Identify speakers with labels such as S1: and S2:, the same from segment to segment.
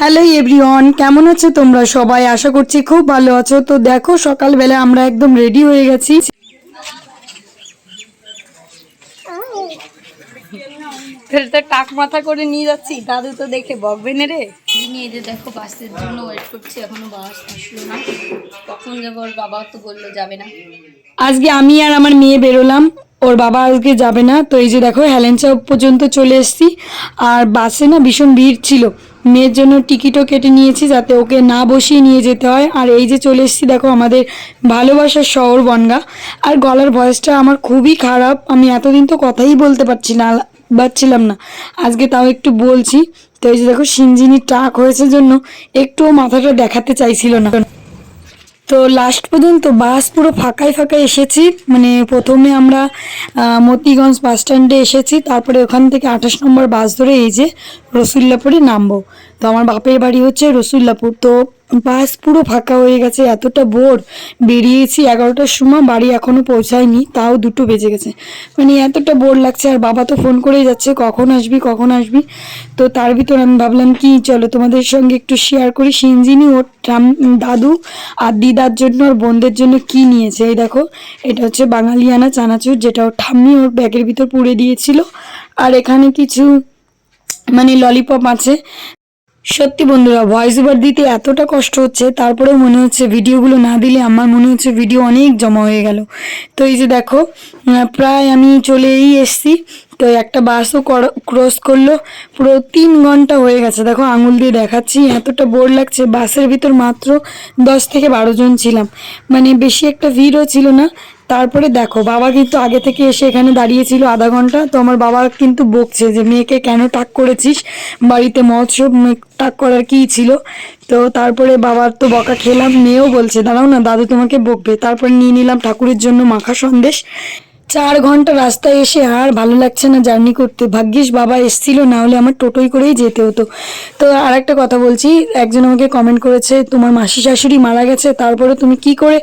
S1: Hello everyone, কেমন আছো তোমরা সবাই? আশা করছি খুব ভালো আছো। তো দেখো সকালবেলা আমরা একদম রেডি হয়ে গেছি। তো টাক মাথা করে নিয়ে যাচ্ছি, দাদু তো দেখে বকবে না রে।
S2: নিয়ে যে দেখো বাসের জন্য ওয়েট করছি, এখনো বাস আসলো না। কখন যাবো? ওর বাবা তো বললো যাবে না।
S1: আজকে আমি আর আমার মেয়ে বেরোলাম, ওর বাবা আজকে যাবে না। তো এই যে দেখো হেলেঞ্চা পর্যন্ত চলে এসেছি। আর বাসে না ভীষণ ভিড় ছিল, মেয়ের জন্য টিকিটও কেটে নিয়েছি যাতে ওকে না বসিয়ে নিয়ে যেতে হয়। আর এই যে চলে এসেছি দেখো আমাদের ভালোবাসার শহর বনগাঁ। আর গলার ভয়েসটা আমার খুবই খারাপ, আমি এতদিন তো কথাই বলতে পারছিলাম না, আজকে তাও একটু বলছি। তো এই যে দেখো সিঞ্জিনি টাক হয়েছে জন্য একটুও মাথাটা দেখাতে চাইছিল না। তো লাস্ট পর্যন্ত বাস পুরো ফাঁকায় ফাঁকায় এসেছি। মানে প্রথমে আমরা মতিগঞ্জ বাস স্ট্যান্ডে এসেছি, তারপরে ওখান থেকে 28 নম্বর বাস ধরে এই যে রসুল্লাপুরে নামবো। তো আমার বাপের বাড়ি হচ্ছে রসুল্লাপুর। তো বাস পুরো ফাঁকা হয়ে গেছে, এতটা ভোর বেরিয়েছি 11টার সময়, বাড়ি এখনও পৌঁছায়নি, তাও 2টো বেজে গেছে। মানে এতটা বোর লাগছে। আর বাবা তো ফোন করেই যাচ্ছে কখন আসবি কখন আসবি। তো তার ভিতর আমি ভাবলাম কি চলো তোমাদের সঙ্গে একটু শেয়ার করি সিঞ্জিনি ওর দাদু আর দিদার জন্য আর বোনদের জন্য কি নিয়েছে। এই দেখো এটা হচ্ছে বাঙালিয়ানা চানাচুর, যেটা ওর ঠাম্মি ওর ব্যাগের ভিতর পুড়ে দিয়েছিল। আর এখানে কিছু মানে ললিপপ আছে। সত্যি বন্ধুরা ভয়েস ওভার দিতে এতটা কষ্ট হচ্ছে, তারপরেও মনে হচ্ছে ভিডিওগুলো না দিলে আমার মনে হচ্ছে ভিডিও অনেক জমা হয়ে গেল। তো এই যে দেখো প্রায় আমি চলেই এসছি। তো একটা বাসও ক্রস করলো, পুরো 3 ঘন্টা হয়ে গেছে। দেখো আঙুল দিয়ে দেখাচ্ছি, এতটা বোর লাগছে। বাসের ভিতর মাত্র 10 থেকে 12 জন ছিলাম, মানে বেশি একটা ভিড়ও ছিল না। তারপরে দেখো বাবা কিন্তু আগে থেকে এসে এখানে দাঁড়িয়েছিল আধা ঘন্টা। তো আমার বাবা কিন্তু বকছে যে মেয়েকে কেন টাক করেছিস, বাড়িতে মহোৎসব, টাক করার কী ছিল। তো তারপরে বাবার তো বকা খেলাম, মেয়েও বলছে দাঁড়াও না দাদু তোমাকে বকবে। তারপরে নিয়ে নিলাম ঠাকুরের জন্য মাখা সন্দেশ। 4 ঘন্টা রাস্তায় এসে আর ভালো লাগছে না জার্নি করতে। ভাগ্যিস বাবা এসছিল, না হলে আমার টোটোই করেই যেতে হতো। তো আর একটা কথা বলছি, একজন আমাকে কমেন্ট করেছে তোমার মাসি শাশুড়ি মারা গেছে, তারপরে তুমি কি করে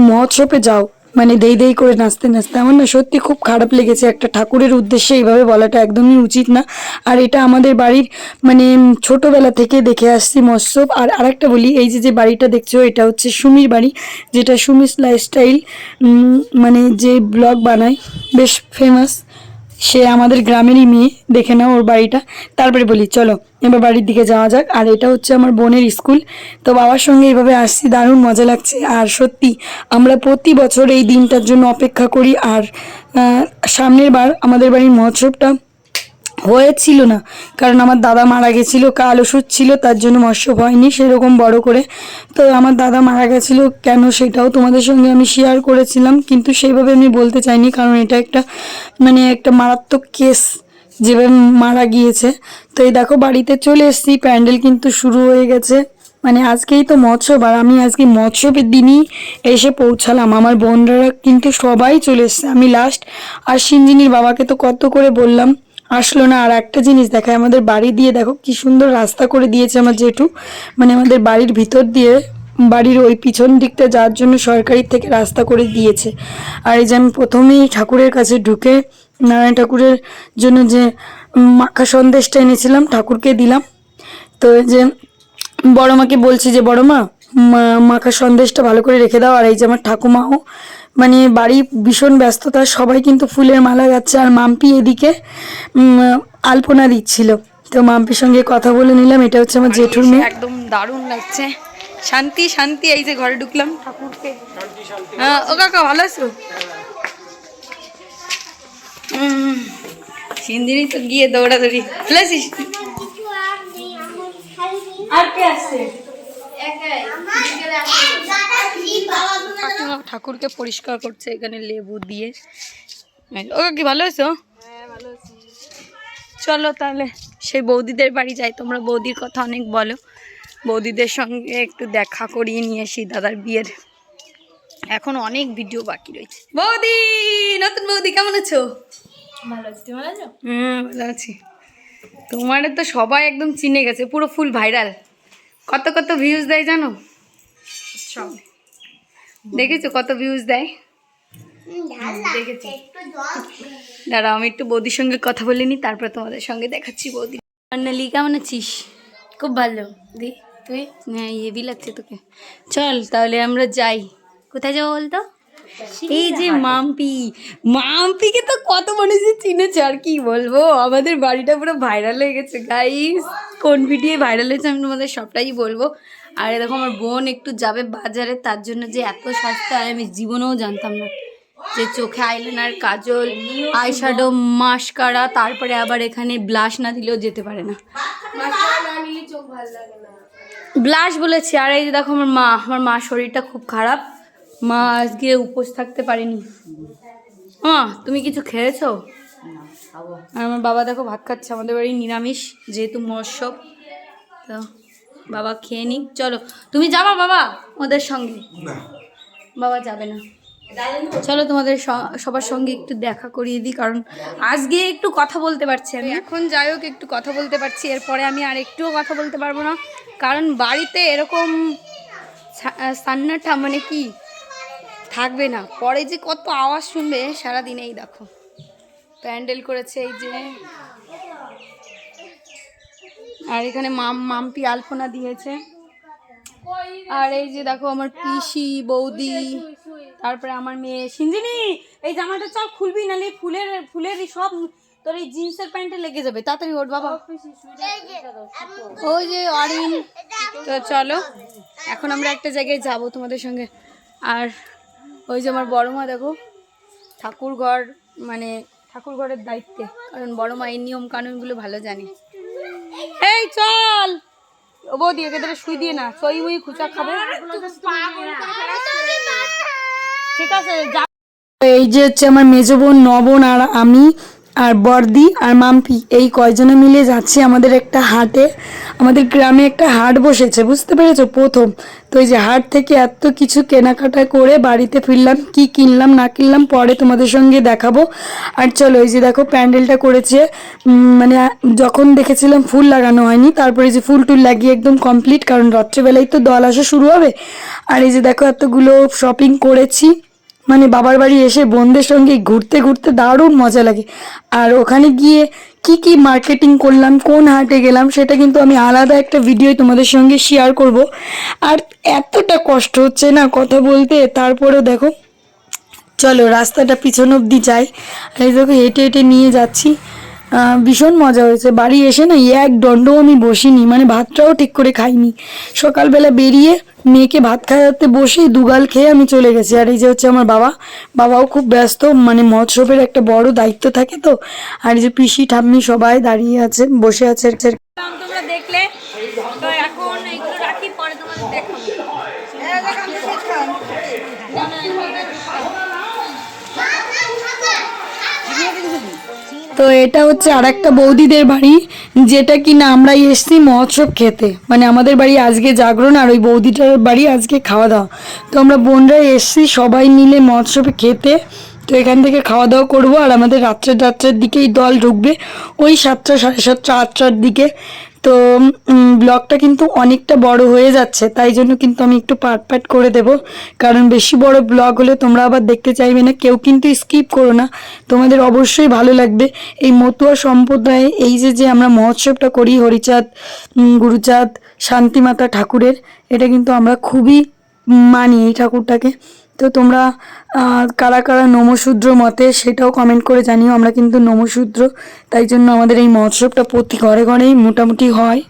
S1: মহোৎসবে যাও, মানে দেই দেই করে নাচতে নাচতে। আমার না সত্যি খুব খারাপ লেগেছে, একটা ঠাকুরের উদ্দেশ্যে এইভাবে বলাটা একদমই উচিত না। আর এটা আমাদের বাড়ির মানে ছোটোবেলা থেকে দেখে আসছি মহোৎসব। আর আরেকটা বলি, এই যে যে বাড়িটা দেখছো এটা হচ্ছে সুমির বাড়ি, যেটা সুমিস লাইফস্টাইল মানে যে ব্লগ বানায়, বেশ ফেমাস। সে আমাদের গ্রামেরই মেয়ে, দেখে নাও ওর বাড়িটা। তারপরে বলি চলো এবার বাড়ির দিকে যাওয়া যাক। আর এটা হচ্ছে আমার বোনের স্কুল। তো বাবার সঙ্গে এইভাবে আসছি, দারুণ মজা লাগছে। আর সত্যি আমরা প্রতি বছর এই দিনটার জন্য অপেক্ষা করি। আর সামনের বার আমাদের বাড়ির মহোৎসবটা হয়েছিল না, কারণ আমার দাদা মারা গেছিলো, কাল ওষুধ ছিল, তার জন্য মৎস্য হয়নি সেরকম বড় করে। তো আমার দাদা মারা গেছিলো কেন সেটাও তোমাদের সঙ্গে আমি শেয়ার করেছিলাম, কিন্তু সেইভাবে আমি বলতে চাইনি, কারণ এটা একটা মানে একটা মারাত্মক কেস যেভাবে মারা গিয়েছে। তো এই দেখো বাড়িতে চলে এসেছি, প্যান্ডেল কিন্তু শুরু হয়ে গেছে। মানে আজকেই তো মৎস্যব, আর আমি আজকে মৎস্যবের দিনই এসে পৌঁছালাম। আমার বোনরা কিন্তু সবাই চলে এসছে, আমি লাস্ট। আর সিঞ্জিনির বাবাকে তো কত করে বললাম, আসলো না। আর একটা জিনিস দেখায়, আমাদের বাড়ি দিয়ে দেখো কি সুন্দর রাস্তা করে দিয়েছে আমার জেঠু, মানে আমাদের বাড়ির ভিতর দিয়ে বাড়ির ওই পিছন দিকটা যাওয়ার জন্য সরকারি থেকে রাস্তা করে দিয়েছে। আর এই যে আমি প্রথমেই ঠাকুরের কাছে ঢুকে নারায়ণ ঠাকুরের জন্য যে মাখা সন্দেশটা এনেছিলাম ঠাকুরকে দিলাম। তো এই যে বড় মাকে বলছি যে বড় মা মাখা সন্দেশটা ভালো করে রেখে দাও। আর এই যে আমার ঠাকুমাও, মানে বাড়ি ভীষণ ব্যস্ততা, সবাই কিন্তু ফুলের মালা গাচ্ছে। আর মাম্পি এদিকে আলপনা দিচ্ছিল। তো মাম্পির সঙ্গে কথা বলে নিলাম, এটা হচ্ছে আমার জেঠুর মেয়ে। একদম দারুণ লাগছে, শান্তি শান্তি। এই যে ঘরে ঢুকলাম ঠাকুরকে। হ্যাঁ ও কাকা ভালো আছো? সিন্দিনী তো গিয়ে দৌড়াদৌড়ি ফেলেছিস। আর কে আসছে? ঠাকুরকে পরিষ্কার করছে এখানে লেবু দিয়ে। ও কি ভালো আছো? চলো তাহলে সেই বৌদিদের বাড়ি যাই। তোমরা বৌদির কথা অনেক বলো, বৌদিদের সঙ্গে একটু দেখা করিয়ে নিয়ে আসি দাদার বিয়ের। এখন অনেক ভিডিও বাকি রয়েছে। বৌদি, নতুন বৌদি কেমন আছো?
S2: ভালো আছি, তুমি ভালো আছো?
S1: ভালো আছি। তোমার তো সবাই একদম চিনে গেছে, পুরো ফুল ভাইরাল। কত কত ভিউজ দেয় জানো?
S2: সব
S1: দেখেছো কত ভিউজ দেয়?
S2: দেখেছি।
S1: দাঁড়াও আমি একটু বৌদির সঙ্গে কথা বলে নিই, তারপর তোমাদের সঙ্গে দেখাচ্ছি বৌদি। নালি কেমন আছিস?
S2: খুব ভালো দি তুই হ্যাঁ হেভি লাগছে তোকে। চল তাহলে আমরা যাই। কোথায় যাবো বলতো? এই যে মাম্পিকে তো কত মানুষই চিনেছে, আর কি বলবো, আমাদের বাড়িটা পুরো ভাইরাল হয়ে গেছে গাইস। কোন ভিডিও ভাইরাল হয়েছে আমি তোমাদের সবটাই বলবো। আর দেখো আমার বোন একটু যাবে বাজারে, তার জন্য যে এত সস্তা আমি জীবনেও জানতাম না, যে চোখে আইলাইনার, কাজল, আইশ্যাডো, মাস্কারা, তারপরে আবার এখানে ব্লাশ না দিলেও যেতে পারে না। ব্লাশ বলেছি। আর এই যে দেখো আমার মা শরীরটা খুব খারাপ, মা আজকে উপোস থাকতে পারেনি। তুমি কিছু খেয়েছো? আর আমার বাবা দেখো ভাত খাচ্ছে, আমাদের বাড়ি নিরামিষ যেহেতু মহোৎসব, তো বাবা খেয়ে নিক। চলো তুমি যাবা বাবা ওদের সঙ্গে? বাবা যাবে না। চলো তোমাদের সবার সঙ্গে একটু দেখা করিয়ে দিই, কারণ আজকে একটু কথা বলতে পারছি আমি। এখন যাই হোক একটু কথা বলতে পারছি, এরপরে আমি আর একটুও কথা বলতে পারবো না, কারণ বাড়িতে এরকম সান্নাটা মানে কি থাকবে না, পরে যে কত আওয়াজ শুনবে সারাদিন। এই দেখো প্যান্ডেল করেছে এই যে, আর এখানে মাম্পি আলপনা দিয়েছে। আর এই যে দেখো আমার পিসি, বৌদি, তারপরে আমার মেয়ে সিঞ্জিনি। এই জামাটা চল খুলবি, নালে ফুলের সব তোর এই জিন্সের প্যান্টে লেগে যাবে, তাড়াতাড়ি ওঠ বাবা। ওই যে অরিন। তো চলো এখন আমরা একটা জায়গায় যাব তোমাদের সঙ্গে। আর ওই যে আমার বড় মা দেখো ঠাকুর ঘরের দায়িত্বে, কারণ বড় মা এই নিয়ম কানুনগুলো ভালো জানে। এই চল ও বৌদি, একে ধরে শুই দিয়ে না, সই মুই খুচা খাবে। ঠিক আছে যা।
S1: এই যে হচ্ছে আমার মেজো বোন, নবন, আর আমি, আর বর্দি, আর মাম্পি, এই কয়জনে মিলে যাচ্ছি আমাদের একটা হাটে। আমাদের গ্রামে একটা হাট বসেছে, বুঝতে পেরেছো, প্রথম। তো এই যে হাট থেকে এত কিছু কেনাকাটা করে বাড়িতে ফিরলাম, কি কিনলাম না কিনলাম পরে তোমাদের সঙ্গে দেখাবো। আর চলো এই যে দেখো প্যান্ডেলটা করেছে, মানে যখন দেখেছিলাম ফুল লাগানো হয়নি, তারপরে যে ফুল টুল লাগিয়ে একদম কমপ্লিট, কারণ রাত্রেবেলায় তো দল আসা শুরু হবে। আর এই যে দেখো এতগুলো শপিং করেছি, মানে বাবার বাড়ি এসে বোনদের সঙ্গে ঘুরতে ঘুরতে দারুণ মজা লাগে। আর ওখানে গিয়ে কি কি মার্কেটিং করলাম, কোন হাটে গেলাম, সেটা কিন্তু আমি আলাদা একটা ভিডিও তোমাদের সঙ্গে শেয়ার করব। আর এতটা কষ্ট হচ্ছে না কথা বলতে, তারপরেও দেখো চলো রাস্তাটা পিছন অবধি যাই। এই দেখো হেঁটে হেঁটে নিয়ে যাচ্ছি, ভীষণ মজা হয়েছে। বাড়ি এসে না এক দণ্ডও আমি বসিনি, মানে ভাতটাও ঠিক করে খাইনি। সকালবেলা বেরিয়ে মেয়েকে ভাত খাওয়াতে বসে দুগাল খেয়ে আমি চলে গেছি। আর এই যে হচ্ছে আমার বাবাও খুব ব্যস্ত, মানে মৎস্যবের একটা বড় দায়িত্ব থাকে তো। আর এই যে পিসি ঠাম্মি সবাই দাঁড়িয়ে আছে, বসে আছে।
S2: তোমরা দেখলে তো এখন এইগুলো রাখি, পরে তোমাদের দেখাবো।
S1: তো এটা হচ্ছে আর একটা বৌদিদের বাড়ি, যেটা কিনা আমরা এসছি মহোৎসব খেতে, মানে আমাদের বাড়ি আজকে জাগরণ, আর ওই বৌদিটার বাড়ি আজকে খাওয়া দাওয়া। তো আমরা বোনরা এসছি সবাই মিলে মহোৎসবে খেতে। তো এখান থেকে খাওয়া দাওয়া করবো, আর আমাদের রাত্রের দিকেই দল ঢুকবে, ওই 7টা, 7:30, 8টার দিকে। তো ব্লগটা কিন্তু অনেকটা বড় হয়ে যাচ্ছে, তাই জন্য কিন্তু আমি একটু পার্ট করে দেব, কারণ বেশি বড় ব্লগ হলে তোমরা আবার দেখতে চাইবে না। কেউ কিন্তু স্কিপ করো না, তোমাদের অবশ্যই ভালো লাগবে। এই মতুয়া সম্প্রদায়ে এই যে আমরা মহোৎসবটা করি হরিচাঁদ, গুরুচাঁদ, শান্তিমাতা ঠাকুরের, এটা কিন্তু আমরা খুবই মানি এই ঠাকুরটাকে। তো তোমরা কারা কারা নমশূদ্র মতে সেটাও কমেন্ট করে জানিও। আমরা কিন্তু নমশূদ্র, তাই জন্য আমাদের এই মহোৎসবটা প্রতি ঘরে ঘরেই মোটামুটি হয়,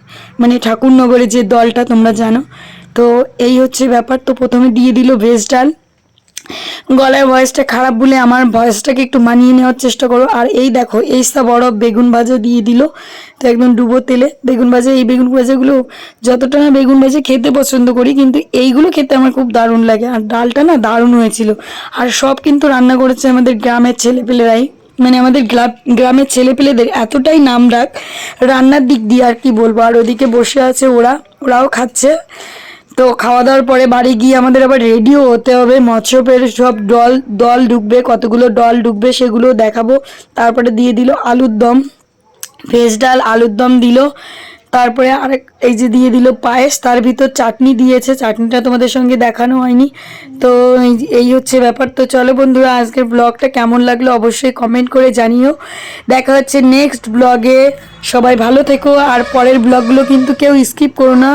S1: মানে ঠাকুরনগরে যে দলটা তোমরা জানো। তো এই হচ্ছে ব্যাপার। তো প্রথমে দিয়ে দিল ভেজ ডাল, গলার ভয়েসটা খারাপ বলে আমার ভয়েসটাকে একটু মানিয়ে নেওয়ার চেষ্টা করো। আর এই দেখো এইসা বড় বেগুন ভাজা দিয়ে দিল, তো একদম ডুবো তেলে বেগুন ভাজা। এই বেগুন ভাজাগুলো যতটা না বেগুন ভাজা খেতে পছন্দ করি, কিন্তু এইগুলো খেতে আমার খুব দারুণ লাগে। আর ডালটা না দারুণ হয়েছিল। আর সব কিন্তু রান্না করেছে আমাদের গ্রামের ছেলেপেলেরাই, মানে আমাদের গ্রামের ছেলেপেলেদের এতটাই নামডাক রান্নার দিক দিয়ে, আর কি বলবো। আর ওদিকে বসে আছে ওরাও খাচ্ছে। তো খাওয়া দাওয়ার পরে বাড়ি গিয়ে আমাদের আবার রেডিও হতে হবে, মৎস্যপের সব দল ঢুকবে, কতগুলো দল ঢুকবে সেগুলো দেখাবো। তারপরে দিয়ে দিল আলুর দম, ভেজ ডাল, আলুর দম দিল। তারপরে আরেক এই যে দিয়ে দিল পায়েস, তার ভিতর চাটনি দিয়েছে, চাটনিটা তোমাদের সঙ্গে দেখানো হয়নি। তো এই হচ্ছে ব্যাপার। তো চলো বন্ধুরা, আজকের ব্লগটা কেমন লাগলো অবশ্যই কমেন্ট করে জানিও। দেখা হচ্ছে নেক্সট ব্লগে। সবাই ভালো থেকো, আর পরের ব্লগগুলো কিন্তু কেউ স্কিপ করো না।